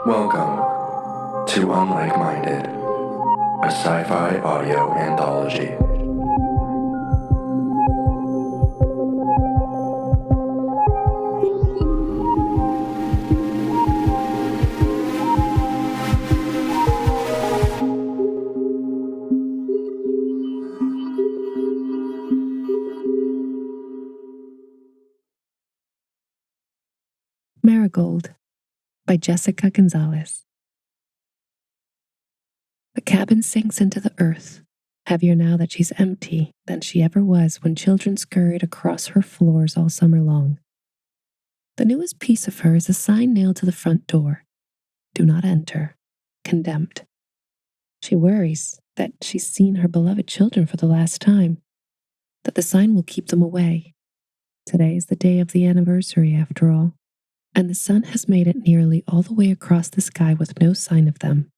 Welcome to Unlike-Minded, a sci-fi audio anthology. Marigold by Jessica Gonzalez. The cabin sinks into the earth, heavier now that she's empty than she ever was when children scurried across her floors all summer long. The newest piece of her is a sign nailed to the front door. Do not enter. Condemned. She worries that she's seen her beloved children for the last time, that the sign will keep them away. Today is the day of the anniversary, after all, and the sun has made it nearly all the way across the sky with no sign of them.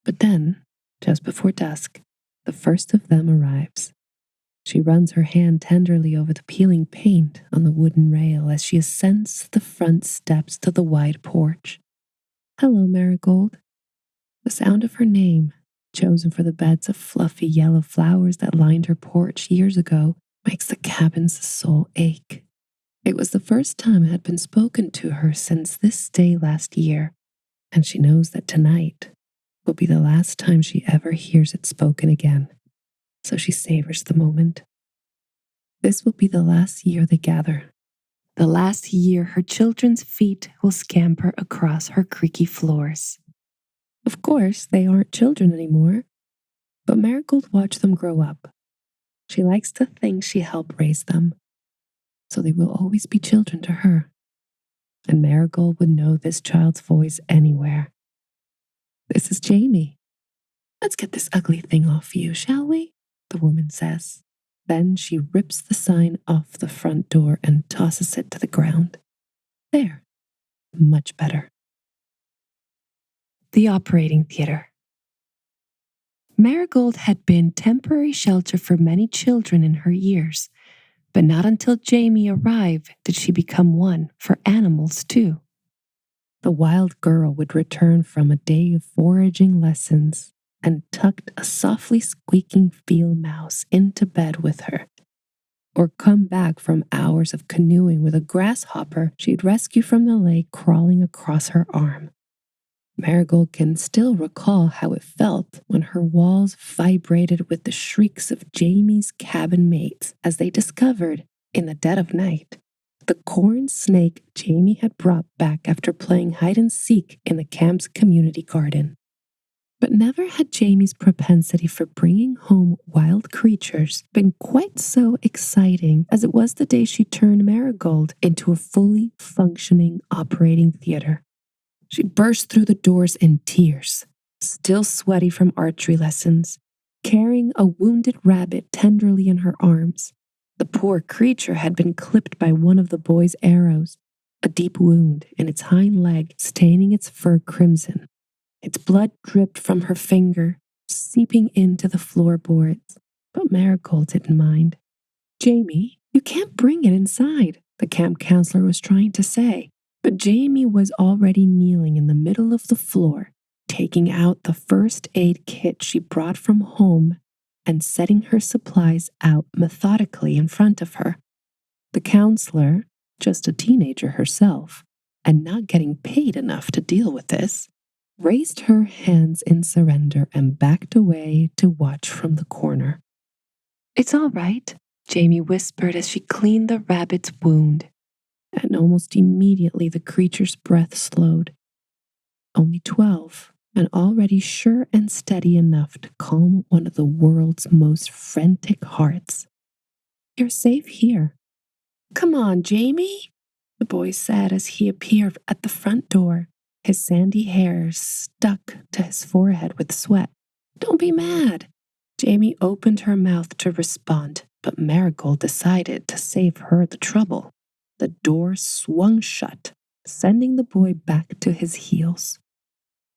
But then, just before dusk, the first of them arrives. She runs her hand tenderly over the peeling paint on the wooden rail as she ascends the front steps to the wide porch. Hello, Marigold. The sound of her name, chosen for the beds of fluffy yellow flowers that lined her porch years ago, makes the cabin's soul ache. It was the first time it had been spoken to her since this day last year, and she knows that tonight will be the last time she ever hears it spoken again, so she savors the moment. This will be the last year they gather, the last year her children's feet will scamper across her creaky floors. Of course, they aren't children anymore, but Marigold watched them grow up. She likes to think she helped raise them, so they will always be children to her. And Marigold would know this child's voice anywhere. This is Jamie. Let's get this ugly thing off you, shall we? The woman says. Then she rips the sign off the front door and tosses it to the ground. There. Much better. The operating theater. Marigold had been temporary shelter for many children in her years, but not until Jamie arrived did she become one for animals too. The wild girl would return from a day of foraging lessons and tucked a softly squeaking field mouse into bed with her, or come back from hours of canoeing with a grasshopper she'd rescue from the lake crawling across her arm. Marigold can still recall how it felt when her walls vibrated with the shrieks of Jamie's cabin mates as they discovered, in the dead of night, the corn snake Jamie had brought back after playing hide and seek in the camp's community garden. But never had Jamie's propensity for bringing home wild creatures been quite so exciting as it was the day she turned Marigold into a fully functioning operating theater. She burst through the doors in tears, still sweaty from archery lessons, carrying a wounded rabbit tenderly in her arms. The poor creature had been clipped by one of the boy's arrows, a deep wound in its hind leg staining its fur crimson. Its blood dripped from her finger, seeping into the floorboards, but Marigold didn't mind. Jamie, you can't bring it inside, the camp counselor was trying to say. But Jamie was already kneeling in the middle of the floor, taking out the first aid kit she brought from home and setting her supplies out methodically in front of her. The counselor, just a teenager herself, and not getting paid enough to deal with this, raised her hands in surrender and backed away to watch from the corner. It's all right, Jamie whispered as she cleaned the rabbit's wound. And almost immediately the creature's breath slowed. Only 12, and already sure and steady enough to calm one of the world's most frantic hearts. You're safe here. Come on, Jamie, the boy said as he appeared at the front door, his sandy hair stuck to his forehead with sweat. Don't be mad. Jamie opened her mouth to respond, but Marigold decided to save her the trouble. The door swung shut, sending the boy back to his heels.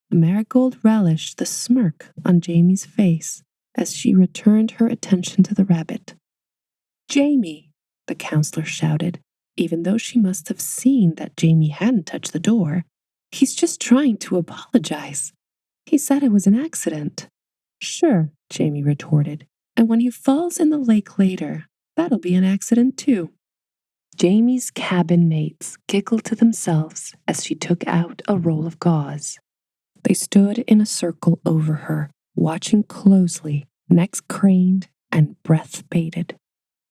Marigold relished the smirk on Jamie's face as she returned her attention to the rabbit. Jamie, the counselor shouted, even though she must have seen that Jamie hadn't touched the door. He's just trying to apologize. He said it was an accident. Sure, Jamie retorted. And when he falls in the lake later, that'll be an accident too. Jamie's cabin mates giggled to themselves as she took out a roll of gauze. They stood in a circle over her, watching closely, necks craned and breath bated.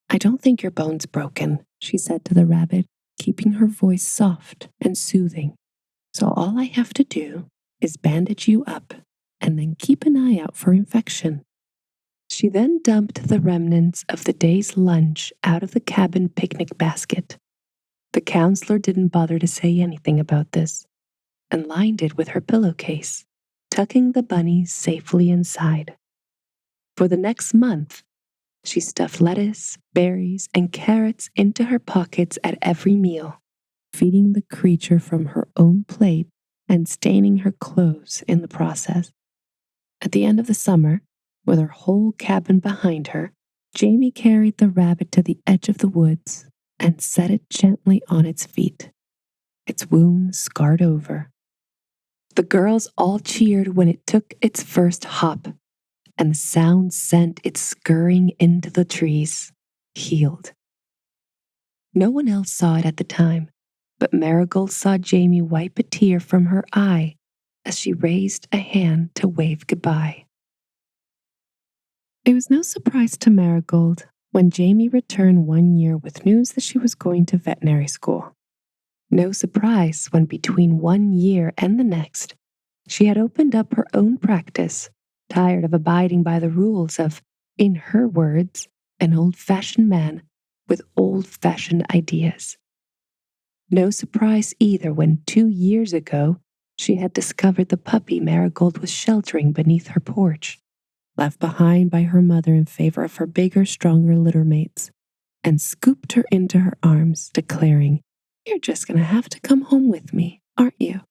I don't think your bone's broken, she said to the rabbit, keeping her voice soft and soothing. So all I have to do is bandage you up and then keep an eye out for infection. She then dumped the remnants of the day's lunch out of the cabin picnic basket. The counselor didn't bother to say anything about this and lined it with her pillowcase, tucking the bunnies safely inside. For the next month, she stuffed lettuce, berries, and carrots into her pockets at every meal, feeding the creature from her own plate and staining her clothes in the process. At the end of the summer, with her whole cabin behind her, Jamie carried the rabbit to the edge of the woods and set it gently on its feet, its wound scarred over. The girls all cheered when it took its first hop, and the sound sent it scurrying into the trees, healed. No one else saw it at the time, but Marigold saw Jamie wipe a tear from her eye as she raised a hand to wave goodbye. It was no surprise to Marigold when Jamie returned one year with news that she was going to veterinary school. No surprise when between 1 year and the next, she had opened up her own practice, tired of abiding by the rules of, in her words, an old-fashioned man with old-fashioned ideas. No surprise either when 2 years ago, she had discovered the puppy Marigold was sheltering beneath her porch, left behind by her mother in favor of her bigger, stronger litter mates, and scooped her into her arms, declaring, "You're just going to have to come home with me, aren't you?"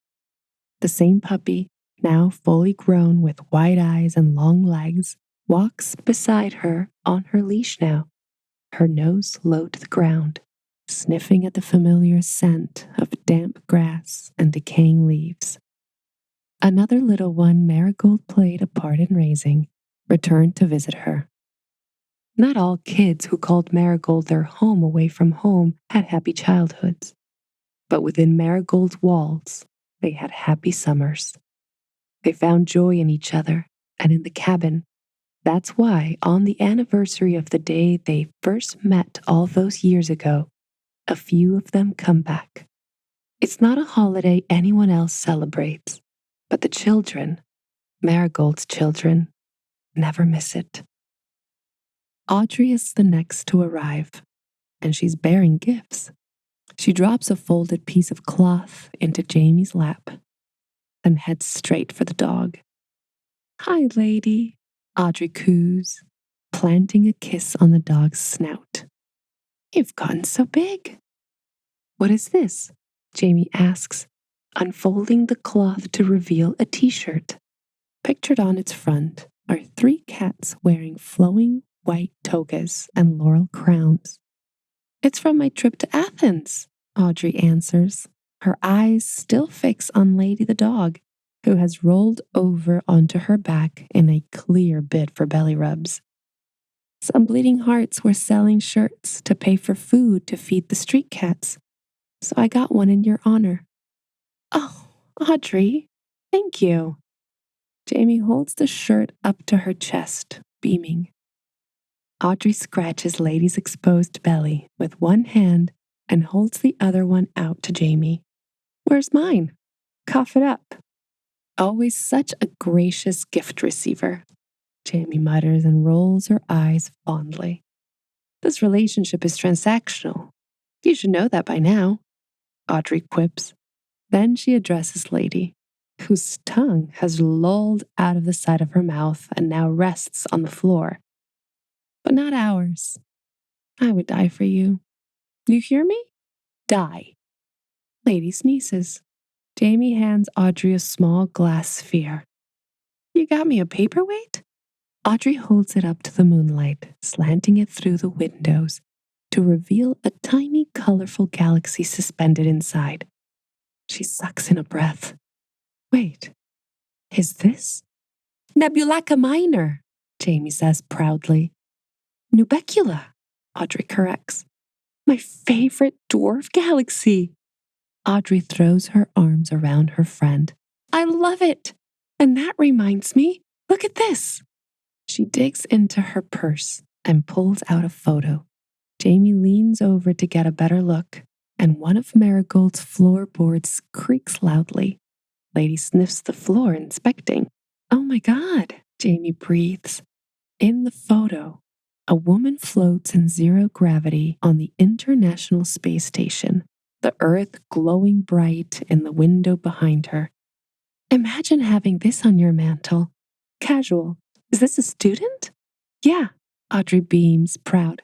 The same puppy, now fully grown with wide eyes and long legs, walks beside her on her leash now, her nose low to the ground, sniffing at the familiar scent of damp grass and decaying leaves. Another little one Marigold played a part in raising returned to visit her. Not all kids who called Marigold their home away from home had happy childhoods, but within Marigold's walls, they had happy summers. They found joy in each other and in the cabin. That's why, on the anniversary of the day they first met all those years ago, a few of them come back. It's not a holiday anyone else celebrates, but the children, Marigold's children, never miss it. Audrey is the next to arrive, and she's bearing gifts. She drops a folded piece of cloth into Jamie's lap, then heads straight for the dog. "Hi, lady," Audrey coos, planting a kiss on the dog's snout. "You've gotten so big." "What is this?" Jamie asks, unfolding the cloth to reveal a t-shirt. Pictured on its front are 3 cats wearing flowing white togas and laurel crowns. "It's from my trip to Athens," Audrey answers, her eyes still fixed on Lady the dog, who has rolled over onto her back in a clear bid for belly rubs. "Some bleeding hearts were selling shirts to pay for food to feed the street cats, so I got one in your honor." "Oh, Audrey, thank you." Jamie holds the shirt up to her chest, beaming. Audrey scratches Lady's exposed belly with one hand and holds the other one out to Jamie. "Where's mine? Cough it up." "Always such a gracious gift receiver," Jamie mutters and rolls her eyes fondly. "This relationship is transactional. You should know that by now," Audrey quips. Then she addresses Lady, whose tongue has lolled out of the side of her mouth and now rests on the floor. "But not ours. I would die for you. You hear me? Die." Lady sneezes. Jamie hands Audrey a small glass sphere. "You got me a paperweight?" Audrey holds it up to the moonlight, slanting it through the windows to reveal a tiny, colorful galaxy suspended inside. She sucks in a breath, Wait, is this? Nebulaca Minor, Jamie says proudly. Nubecula, Audrey corrects. My favorite dwarf galaxy. Audrey throws her arms around her friend. I love it. And that reminds me, look at this. She digs into her purse and pulls out a photo. Jamie leans over to get a better look, and one of Marigold's floorboards creaks loudly. Lady sniffs the floor, inspecting. Oh my God, Jamie breathes. In the photo, a woman floats in zero gravity on the International Space Station, the Earth glowing bright in the window behind her. Imagine having this on your mantle. Casual. Is this a student? Yeah, Audrey beams, proud.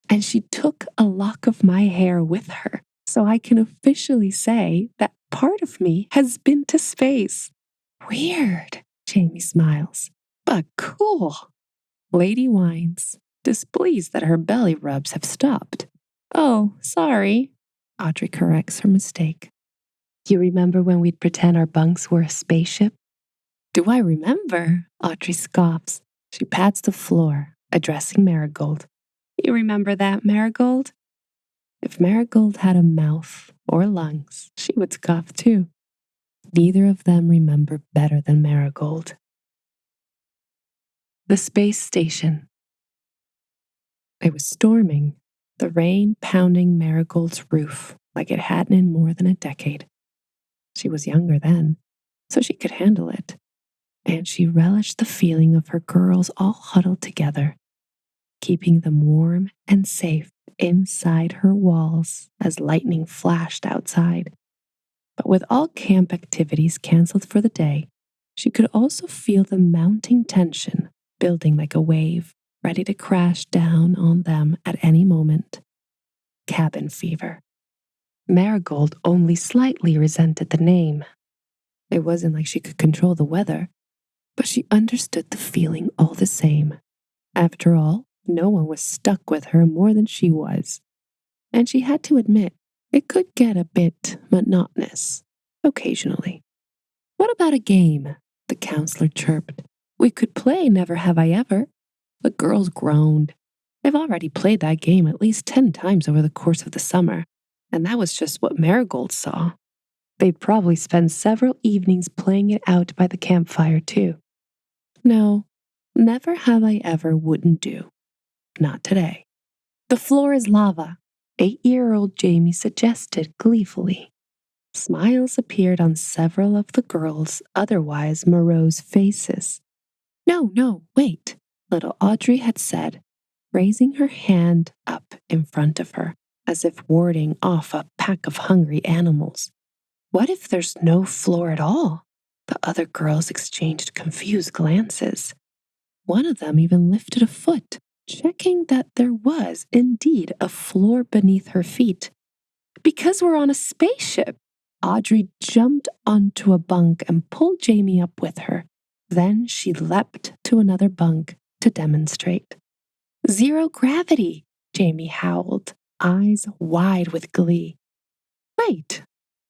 And she took a lock of my hair with her, so I can officially say that part of me has been to space. Weird, Jamie smiles, but cool. Lady whines, displeased that her belly rubs have stopped. Oh, sorry. Audrey corrects her mistake. You remember when we'd pretend our bunks were a spaceship? Do I remember? Audrey scoffs. She pats the floor, addressing Marigold. You remember that, Marigold? If Marigold had a mouth or lungs, she would scoff too. Neither of them remember better than Marigold. The space station. It was storming, the rain pounding Marigold's roof like it hadn't in more than a decade. She was younger then, so she could handle it, and she relished the feeling of her girls all huddled together, keeping them warm and safe inside her walls as lightning flashed outside. But with all camp activities canceled for the day, she could also feel the mounting tension building like a wave, ready to crash down on them at any moment. Cabin fever. Marigold only slightly resented the name. It wasn't like she could control the weather, but she understood the feeling all the same. After all, no one was stuck with her more than she was. And she had to admit, it could get a bit monotonous, occasionally. What about a game? The counselor chirped. We could play Never Have I Ever. The girls groaned. They've already played that game at least 10 times over the course of the summer, and that was just what Marigold saw. They'd probably spend several evenings playing it out by the campfire, too. No, Never Have I Ever wouldn't do. Not today. The floor is lava, 8-year-old Jamie suggested gleefully. Smiles appeared on several of the girls' otherwise morose faces. No, wait, little Audrey had said, raising her hand up in front of her, as if warding off a pack of hungry animals. What if there's no floor at all? The other girls exchanged confused glances. One of them even lifted a foot, checking that there was indeed a floor beneath her feet. Because we're on a spaceship. Audrey jumped onto a bunk and pulled Jamie up with her. Then she leapt to another bunk to demonstrate. Zero gravity, Jamie howled, eyes wide with glee. Wait,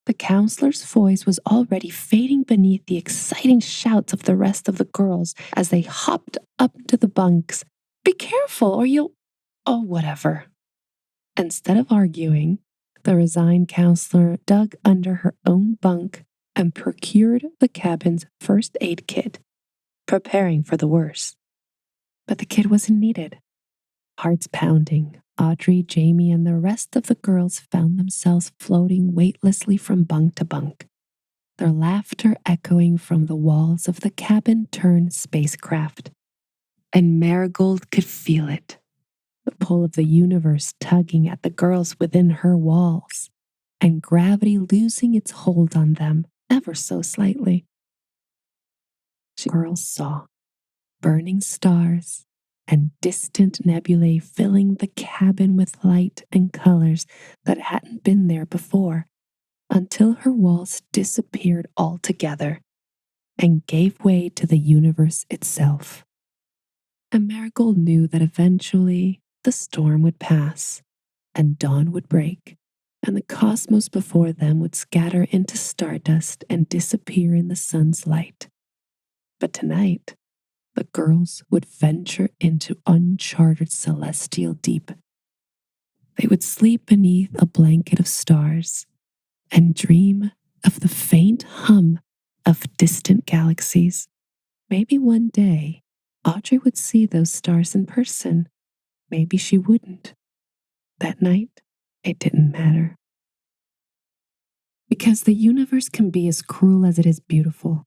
the counselor's voice was already fading beneath the exciting shouts of the rest of the girls as they hopped up to the bunks. Be careful or you'll... Oh, whatever. Instead of arguing, the resigned counselor dug under her own bunk and procured the cabin's first aid kit, preparing for the worst. But the kit wasn't needed. Hearts pounding, Audrey, Jamie, and the rest of the girls found themselves floating weightlessly from bunk to bunk, their laughter echoing from the walls of the cabin-turned spacecraft. And Marigold could feel it, the pull of the universe tugging at the girls within her walls, and gravity losing its hold on them ever so slightly. The girls saw burning stars and distant nebulae filling the cabin with light and colors that hadn't been there before, until her walls disappeared altogether and gave way to the universe itself. And Marigold knew that eventually the storm would pass and dawn would break, and the cosmos before them would scatter into stardust and disappear in the sun's light. But tonight, the girls would venture into uncharted celestial deep. They would sleep beneath a blanket of stars and dream of the faint hum of distant galaxies. Maybe one day, Audrey would see those stars in person. Maybe she wouldn't. That night, it didn't matter. Because the universe can be as cruel as it is beautiful,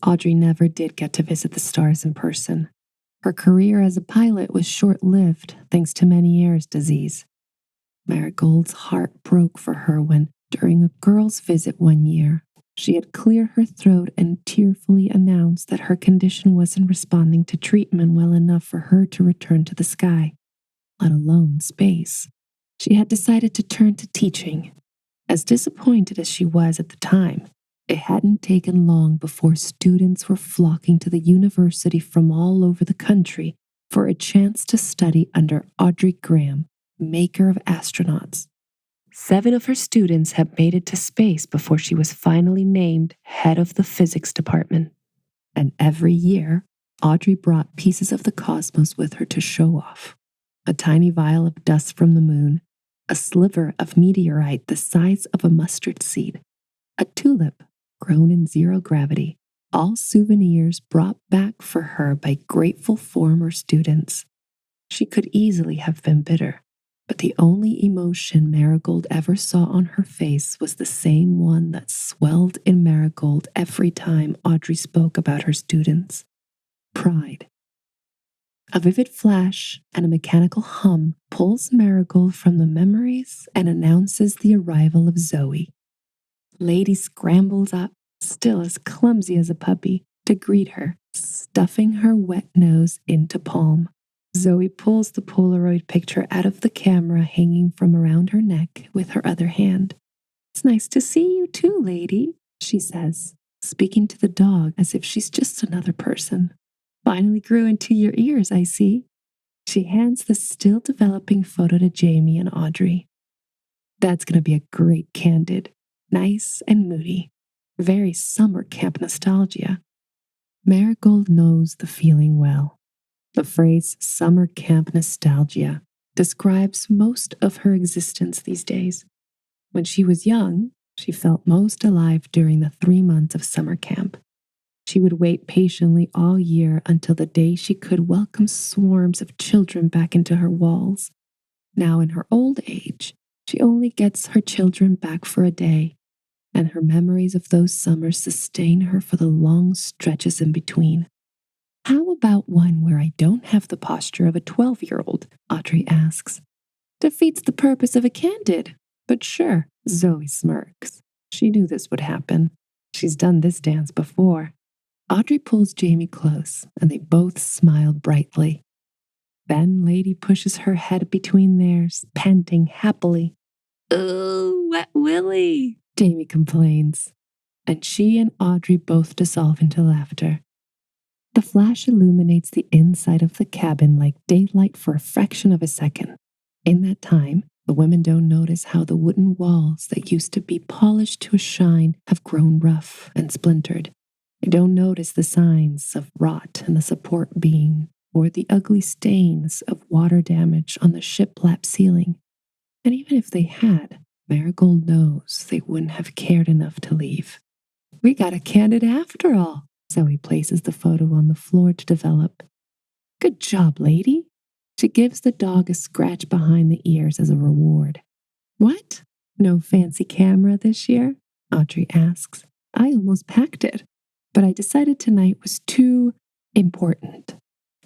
Audrey never did get to visit the stars in person. Her career as a pilot was short-lived thanks to Meniere's disease. Marigold's heart broke for her when, during a girl's visit one year, she had cleared her throat and tearfully announced that her condition wasn't responding to treatment well enough for her to return to the sky, let alone space. She had decided to turn to teaching. As disappointed as she was at the time, it hadn't taken long before students were flocking to the university from all over the country for a chance to study under Audrey Graham, maker of astronauts. 7 of her students had made it to space before she was finally named head of the physics department. And every year, Audrey brought pieces of the cosmos with her to show off. A tiny vial of dust from the moon, a sliver of meteorite the size of a mustard seed, a tulip grown in zero gravity, all souvenirs brought back for her by grateful former students. She could easily have been bitter, but the only emotion Marigold ever saw on her face was the same one that swelled in Marigold every time Audrey spoke about her students: pride. A vivid flash and a mechanical hum pulls Marigold from the memories and announces the arrival of Zoe. Lady scrambles up, still as clumsy as a puppy, to greet her, stuffing her wet nose into palm. Zoe pulls the Polaroid picture out of the camera hanging from around her neck with her other hand. "It's nice to see you too, lady," she says, speaking to the dog as if she's just another person. "Finally grew into your ears, I see." She hands the still developing photo to Jamie and Audrey. "That's going to be a great candid. Nice and moody. Very summer camp nostalgia." Marigold knows the feeling well. The phrase summer camp nostalgia describes most of her existence these days. When she was young, she felt most alive during the 3 months of summer camp. She would wait patiently all year until the day she could welcome swarms of children back into her walls. Now in her old age, she only gets her children back for a day, and her memories of those summers sustain her for the long stretches in between. "How about one where I don't have the posture of a 12-year-old? Audrey asks. "Defeats the purpose of a candid, but sure," Zoe smirks. She knew this would happen. She's done this dance before. Audrey pulls Jamie close, and they both smile brightly. Then Lady pushes her head between theirs, panting happily. "Ooh, wet Willie," Jamie complains, and she and Audrey both dissolve into laughter. The flash illuminates the inside of the cabin like daylight for a fraction of a second. In that time, the women don't notice how the wooden walls that used to be polished to a shine have grown rough and splintered. They don't notice the signs of rot in the support beam or the ugly stains of water damage on the shiplap ceiling. And even if they had, Marigold knows they wouldn't have cared enough to leave. "We got a candid after all." Zoe places the photo on the floor to develop. "Good job, lady." She gives the dog a scratch behind the ears as a reward. "What? No fancy camera this year?" Audrey asks. "I almost packed it, but I decided tonight was too important."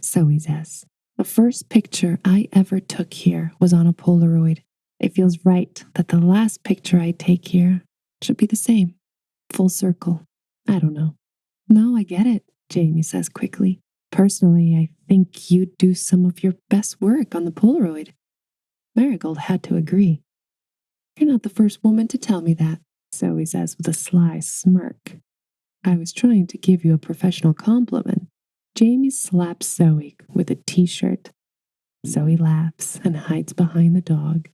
Zoe says, "The first picture I ever took here was on a Polaroid. It feels right that the last picture I take here should be the same. Full circle. I don't know." "No, I get it," Jamie says quickly. "Personally, I think you'd do some of your best work on the Polaroid." Marigold had to agree. "You're not the first woman to tell me that," Zoe says with a sly smirk. "I was trying to give you a professional compliment." Jamie slaps Zoe with a t-shirt. Zoe laughs and hides behind the dog.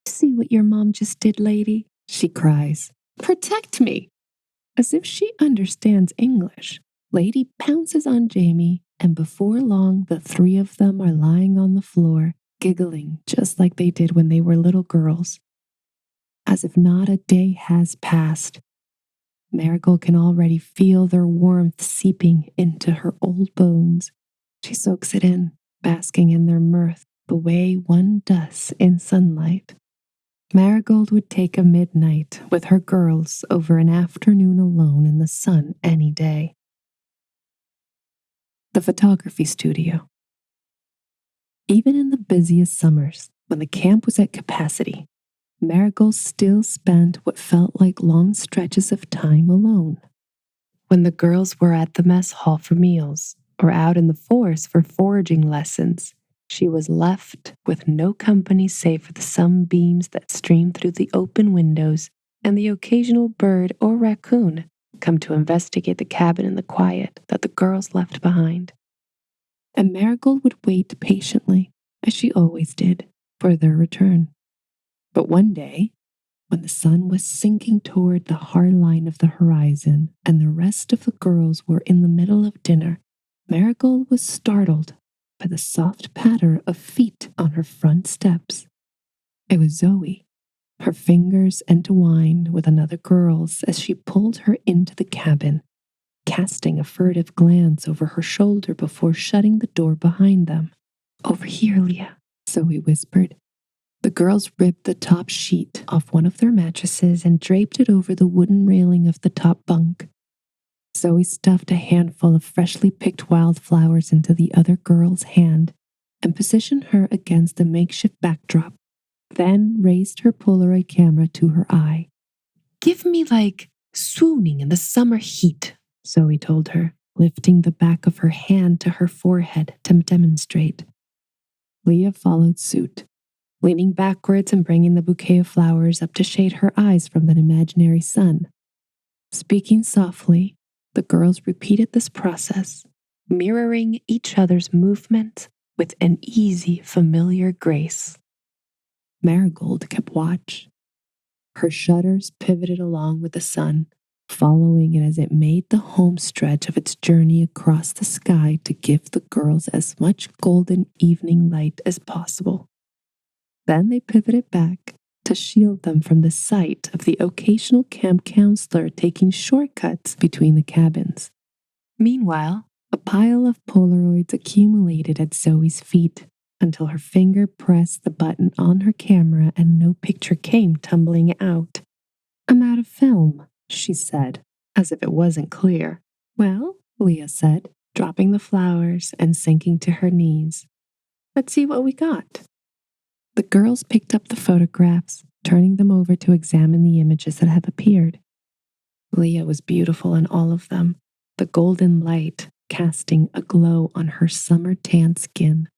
See what your mom just did, lady? She cries. Protect me! As if she understands English, Lady pounces on Jamie, and before long, the three of them are lying on the floor, giggling just like they did when they were little girls. As if not a day has passed, Marigold can already feel their warmth seeping into her old bones. She soaks it in, basking in their mirth the way one does in sunlight. Marigold would take a midnight with her girls over an afternoon alone in the sun any day. The photography studio. Even in the busiest summers, when the camp was at capacity, Marigold still spent what felt like long stretches of time alone. When the girls were at the mess hall for meals or out in the forest for foraging lessons, she was left with no company save for the sunbeams that streamed through the open windows and the occasional bird or raccoon come to investigate the cabin in the quiet that the girls left behind. And Marigold would wait patiently, as she always did, for their return. But one day, when the sun was sinking toward the hard line of the horizon and the rest of the girls were in the middle of dinner, Marigold was startled by the soft patter of feet on her front steps. It was Zoe, her fingers entwined with another girl's as she pulled her into the cabin, casting a furtive glance over her shoulder before shutting the door behind them. Over here, Leah, Zoe whispered. The girls ripped the top sheet off one of their mattresses and draped it over the wooden railing of the top bunk. Zoe stuffed a handful of freshly picked wildflowers into the other girl's hand and positioned her against the makeshift backdrop, then raised her Polaroid camera to her eye. Give me like swooning in the summer heat, Zoe told her, lifting the back of her hand to her forehead to demonstrate. Leah followed suit, leaning backwards and bringing the bouquet of flowers up to shade her eyes from the imaginary sun. Speaking softly, the girls repeated this process, mirroring each other's movements with an easy, familiar grace. Marigold kept watch. Her shutters pivoted along with the sun, following it as it made the home stretch of its journey across the sky to give the girls as much golden evening light as possible. Then they pivoted back to shield them from the sight of the occasional camp counselor taking shortcuts between the cabins. Meanwhile, a pile of Polaroids accumulated at Zoe's feet until her finger pressed the button on her camera and no picture came tumbling out. I'm out of film, she said, as if it wasn't clear. Well, Leah said, dropping the flowers and sinking to her knees. Let's see what we got. The girls picked up the photographs, turning them over to examine the images that have appeared. Leah was beautiful in all of them, the golden light casting a glow on her summer tan skin,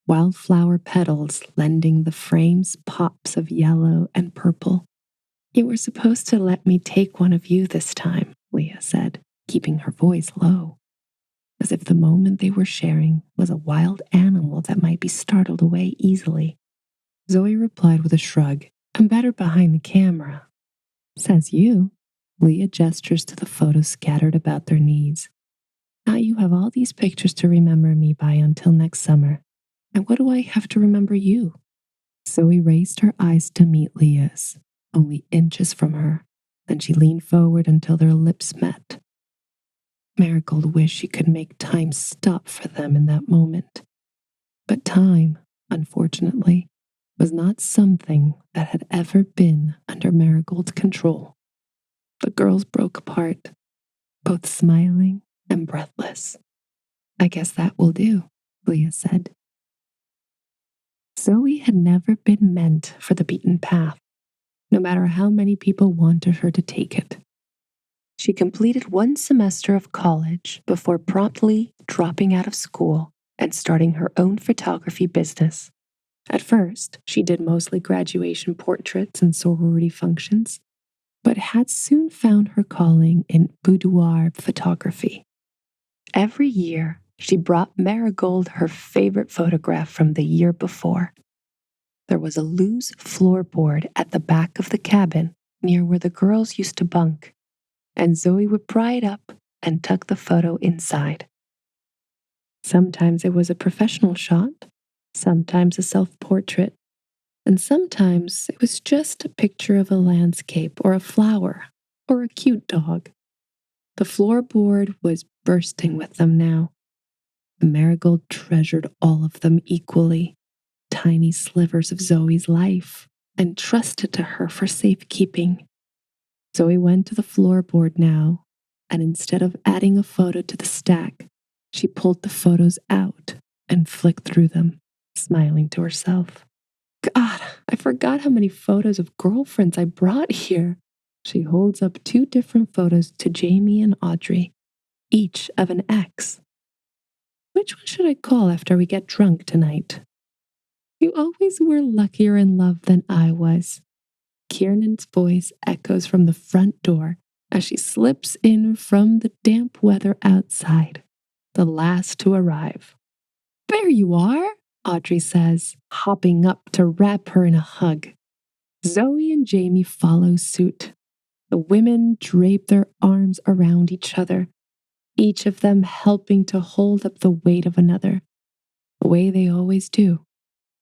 wildflower petals lending the frames pops of yellow and purple. You were supposed to let me take one of you this time, Leah said, keeping her voice low, as if the moment they were sharing was a wild animal that might be startled away easily. Zoe replied with a shrug. I'm better behind the camera. Says you. Leah gestures to the photos scattered about their knees. Now you have all these pictures to remember me by until next summer. And what do I have to remember you? Zoe raised her eyes to meet Leah's, only inches from her. Then she leaned forward until their lips met. Marigold wished she could make time stop for them in that moment. But time, unfortunately, was not something that had ever been under Marigold's control. The girls broke apart, both smiling and breathless. I guess that will do, Leah said. Zoe had never been meant for the beaten path, no matter how many people wanted her to take it. She completed one semester of college before promptly dropping out of school and starting her own photography business. At first, she did mostly graduation portraits and sorority functions, but had soon found her calling in boudoir photography. Every year, she brought Marigold her favorite photograph from the year before. There was a loose floorboard at the back of the cabin near where the girls used to bunk, and Zoe would pry it up and tuck the photo inside. Sometimes it was a professional shot, sometimes a self-portrait, and sometimes it was just a picture of a landscape or a flower or a cute dog. The floorboard was bursting with them now. Marigold treasured all of them equally, tiny slivers of Zoe's life, and trusted to her for safekeeping. Zoe went to the floorboard now, and instead of adding a photo to the stack, she pulled the photos out and flicked through them, smiling to herself. God, I forgot how many photos of girlfriends I brought here. She holds up 2 different photos to Jamie and Audrey, each of an ex. Which one should I call after we get drunk tonight? You always were luckier in love than I was. Kiernan's voice echoes from the front door as she slips in from the damp weather outside, the last to arrive. There you are, Audrey says, hopping up to wrap her in a hug. Zoe and Jamie follow suit. The women drape their arms around each other, each of them helping to hold up the weight of another, the way they always do,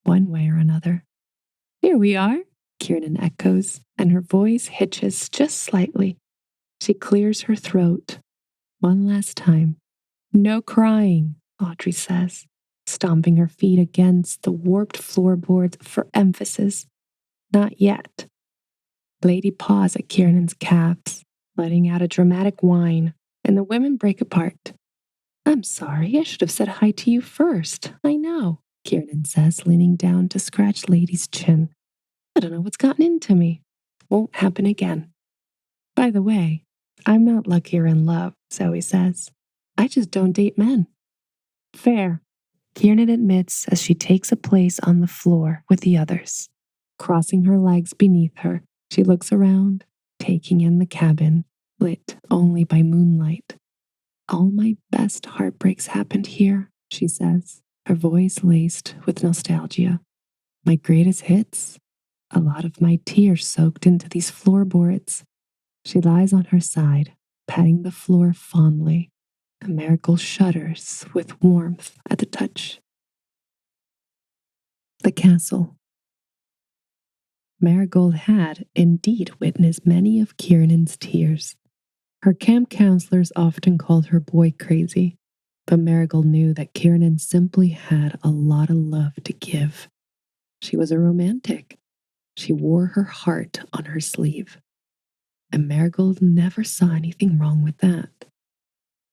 one way or another. Here we are, Kiernan echoes, and her voice hitches just slightly. She clears her throat. One last time. No crying, Audrey says, stomping her feet against the warped floorboards for emphasis. Not yet. Lady paws at Kiernan's calves, letting out a dramatic whine, and the women break apart. I'm sorry, I should have said hi to you first. I know, Kiernan says, leaning down to scratch Lady's chin. I don't know what's gotten into me. Won't happen again. By the way, I'm not luckier in love, Zoe says. I just don't date men. Fair, Kiernan admits as she takes a place on the floor with the others. Crossing her legs beneath her, she looks around, taking in the cabin, lit only by moonlight. All my best heartbreaks happened here, she says, her voice laced with nostalgia. My greatest hits? A lot of my tears soaked into these floorboards. She lies on her side, patting the floor fondly. Marigold shudders with warmth at the touch. The castle. Marigold had indeed witnessed many of Kiernan's tears. Her camp counselors often called her boy crazy, but Marigold knew that Kiernan simply had a lot of love to give. She was a romantic. She wore her heart on her sleeve. And Marigold never saw anything wrong with that.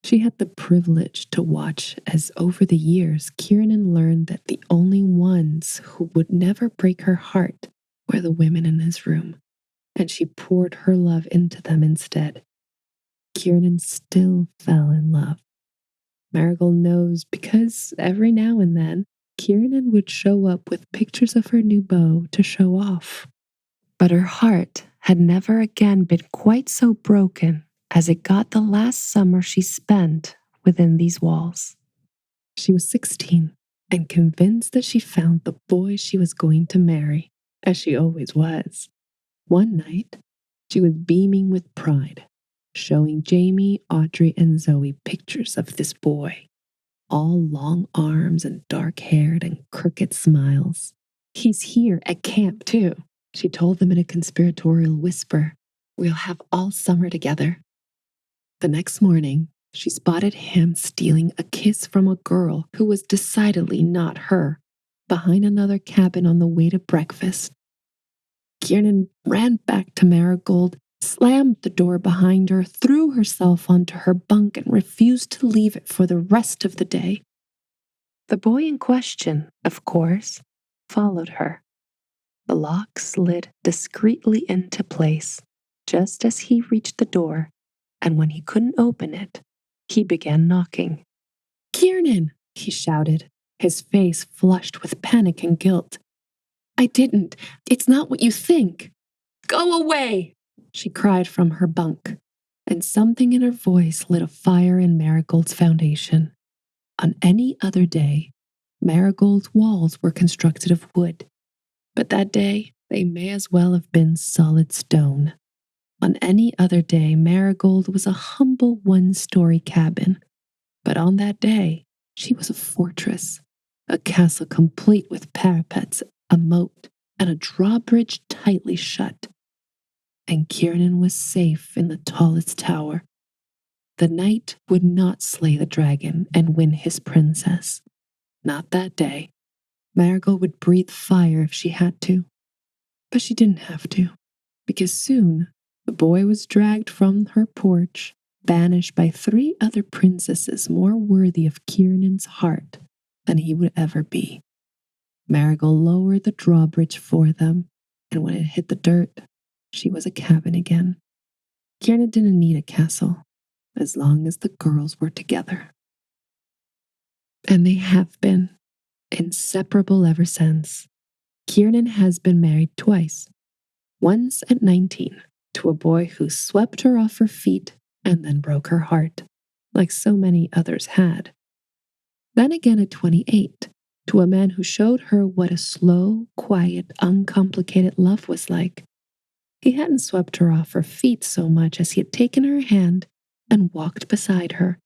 She had the privilege to watch as over the years Kiernan learned that the only ones who would never break her heart were the women in his room, and she poured her love into them instead. Kiernan still fell in love. Marigold knows because every now and then, Kiernan would show up with pictures of her new beau to show off. But her heart had never again been quite so broken as it got the last summer she spent within these walls. She was 16 and convinced that she found the boy she was going to marry, as she always was. One night, she was beaming with pride, showing Jamie, Audrey, and Zoe pictures of this boy, all long arms and dark-haired and crooked smiles. He's here at camp, too, she told them in a conspiratorial whisper. We'll have all summer together. The next morning, she spotted him stealing a kiss from a girl who was decidedly not her, behind another cabin on the way to breakfast. Kiernan ran back to Marigold, slammed the door behind her, threw herself onto her bunk, and refused to leave it for the rest of the day. The boy in question, of course, followed her. The lock slid discreetly into place just as he reached the door, and when he couldn't open it, he began knocking. Kiernan, he shouted, his face flushed with panic and guilt. I didn't. It's not what you think. Go away, she cried from her bunk, and something in her voice lit a fire in Marigold's foundation. On any other day, Marigold's walls were constructed of wood. But that day, they may as well have been solid stone. On any other day, Marigold was a humble one-story cabin. But on that day, she was a fortress, a castle complete with parapets, a moat, and a drawbridge tightly shut. And Kiernan was safe in the tallest tower. The knight would not slay the dragon and win his princess. Not that day. Marigold would breathe fire if she had to. But she didn't have to, because soon the boy was dragged from her porch, banished by 3 other princesses more worthy of Kiernan's heart than he would ever be. Marigold lowered the drawbridge for them, and when it hit the dirt, she was a cabin again. Kiernan didn't need a castle, as long as the girls were together. And they have been, inseparable ever since. Kiernan has been married twice. Once at 19, to a boy who swept her off her feet and then broke her heart, like so many others had. Then again at 28, to a man who showed her what a slow, quiet, uncomplicated love was like. He hadn't swept her off her feet so much as he had taken her hand and walked beside her.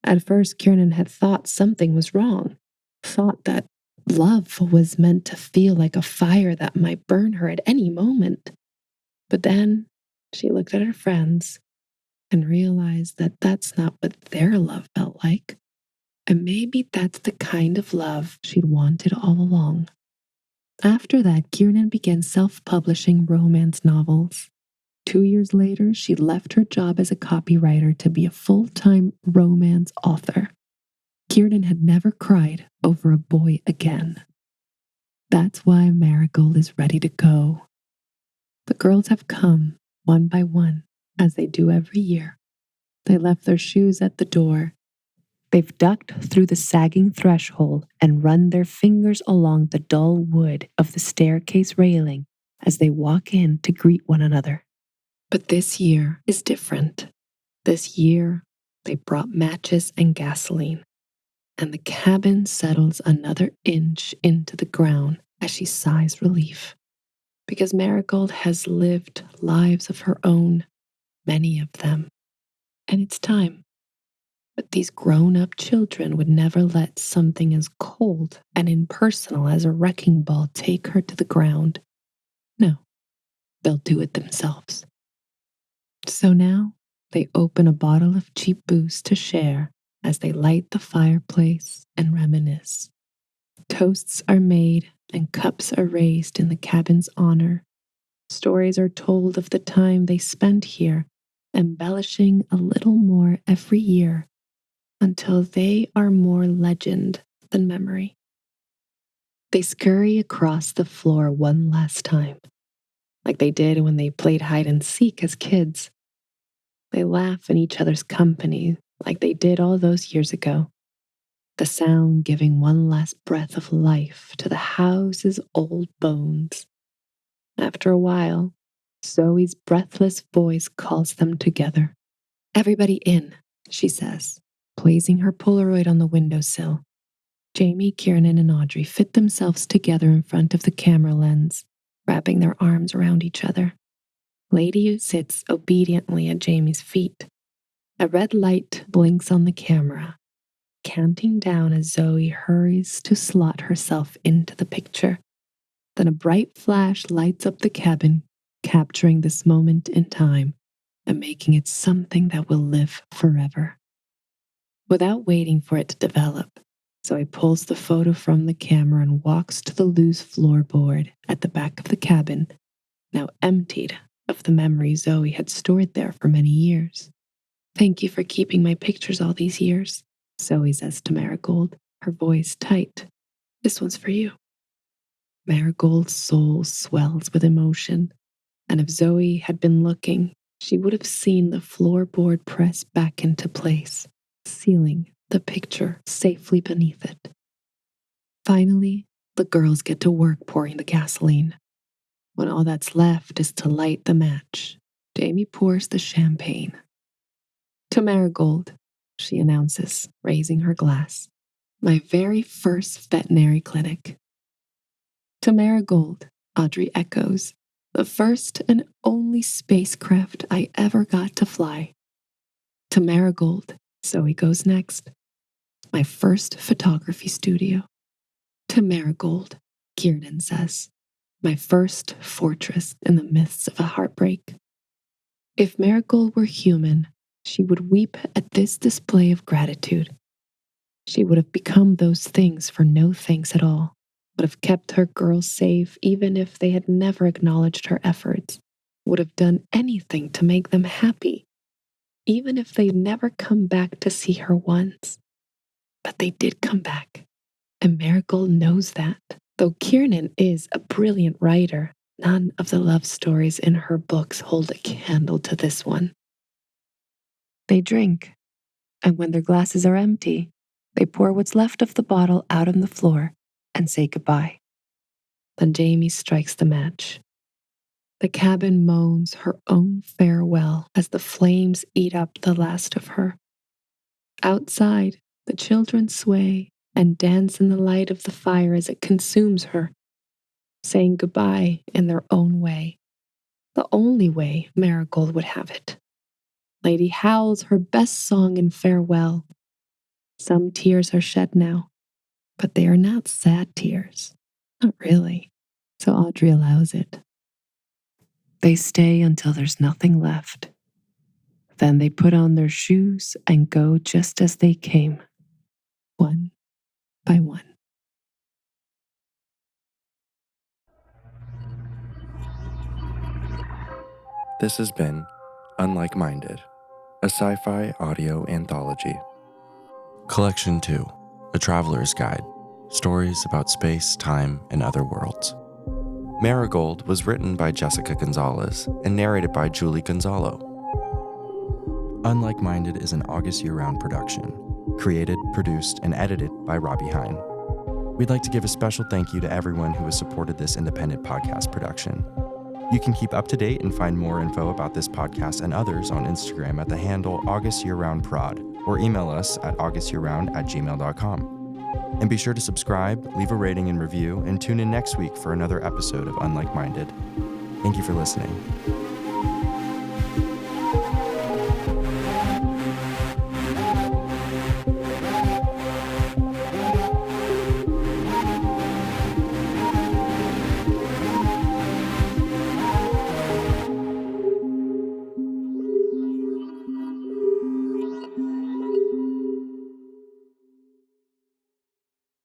At first, Kiernan had thought something was wrong, thought that love was meant to feel like a fire that might burn her at any moment. But then she looked at her friends and realized that that's not what their love felt like. And maybe that's the kind of love she'd wanted all along. After that, Kiernan began self-publishing romance novels. 2 years later, she left her job as a copywriter to be a full-time romance author. Kiernan had never cried over a boy again. That's why Marigold is ready to go. The girls have come, one by one, as they do every year. They left their shoes at the door. They've ducked through the sagging threshold and run their fingers along the dull wood of the staircase railing as they walk in to greet one another. But this year is different. This year, they brought matches and gasoline, and the cabin settles another inch into the ground as she sighs relief. Because Marigold has lived lives of her own, many of them. And it's time. But these grown-up children would never let something as cold and impersonal as a wrecking ball take her to the ground. No, they'll do it themselves. So now they open a bottle of cheap booze to share as they light the fireplace and reminisce. Toasts are made and cups are raised in the cabin's honor. Stories are told of the time they spent here, embellishing a little more every year until they are more legend than memory. They scurry across the floor one last time, like they did when they played hide and seek as kids. They laugh in each other's company like they did all those years ago, the sound giving one last breath of life to the house's old bones. After a while, Zoe's breathless voice calls them together. "Everybody in," she says, placing her Polaroid on the windowsill. Jamie, Kiernan, and Audrey fit themselves together in front of the camera lens, wrapping their arms around each other. Lady sits obediently at Jamie's feet. A red light blinks on the camera, counting down as Zoe hurries to slot herself into the picture. Then a bright flash lights up the cabin, capturing this moment in time and making it something that will live forever. Without waiting for it to develop, Zoe pulls the photo from the camera and walks to the loose floorboard at the back of the cabin, now emptied of the memories Zoe had stored there for many years. "Thank you for keeping my pictures all these years," Zoe says to Marigold, her voice tight. "This one's for you." Marigold's soul swells with emotion, and if Zoe had been looking, she would have seen the floorboard press back into place, sealing the picture safely beneath it. Finally, the girls get to work pouring the gasoline. When all that's left is to light the match, Jamie pours the champagne. "To Marigold," she announces, raising her glass. "My very first veterinary clinic." To Marigold, Audrey echoes, the first and only spacecraft I ever got to fly. To Marigold, Zoe goes next, my first photography studio. To Marigold, Kiernan says, my first fortress in the midst of a heartbreak. If Marigold were human, she would weep at this display of gratitude. She would have become those things for no thanks at all, would have kept her girls safe even if they had never acknowledged her efforts, would have done anything to make them happy, even if they'd never come back to see her once. But they did come back, and Marigold knows that. Though Kiernan is a brilliant writer, none of the love stories in her books hold a candle to this one. They drink, and when their glasses are empty, they pour what's left of the bottle out on the floor and say goodbye. Then Jamie strikes the match. The cabin moans her own farewell as the flames eat up the last of her. Outside, the children sway and dance in the light of the fire as it consumes her, saying goodbye in their own way, the only way Marigold would have it. Lady howls her best song in farewell. Some tears are shed now, but they are not sad tears. Not really. So Audrey allows it. They stay until there's nothing left. Then they put on their shoes and go just as they came, one by one. This has been Unlike Minded, a sci-fi audio anthology. Collection 2, A Traveler's Guide, Stories about Space, Time, and Other Worlds. Marigold was written by Jessica Gonzalez and narrated by Julie Gonzalo. Unlike Minded is an August year-round production, created, produced, and edited by Robbie Hyne. We'd like to give a special thank you to everyone who has supported this independent podcast production. You can keep up to date and find more info about this podcast and others on Instagram at the handle AugustYearRoundProd or email us at augustyearround@gmail.com. And be sure to subscribe, leave a rating and review, and tune in next week for another episode of Unlike Minded. Thank you for listening.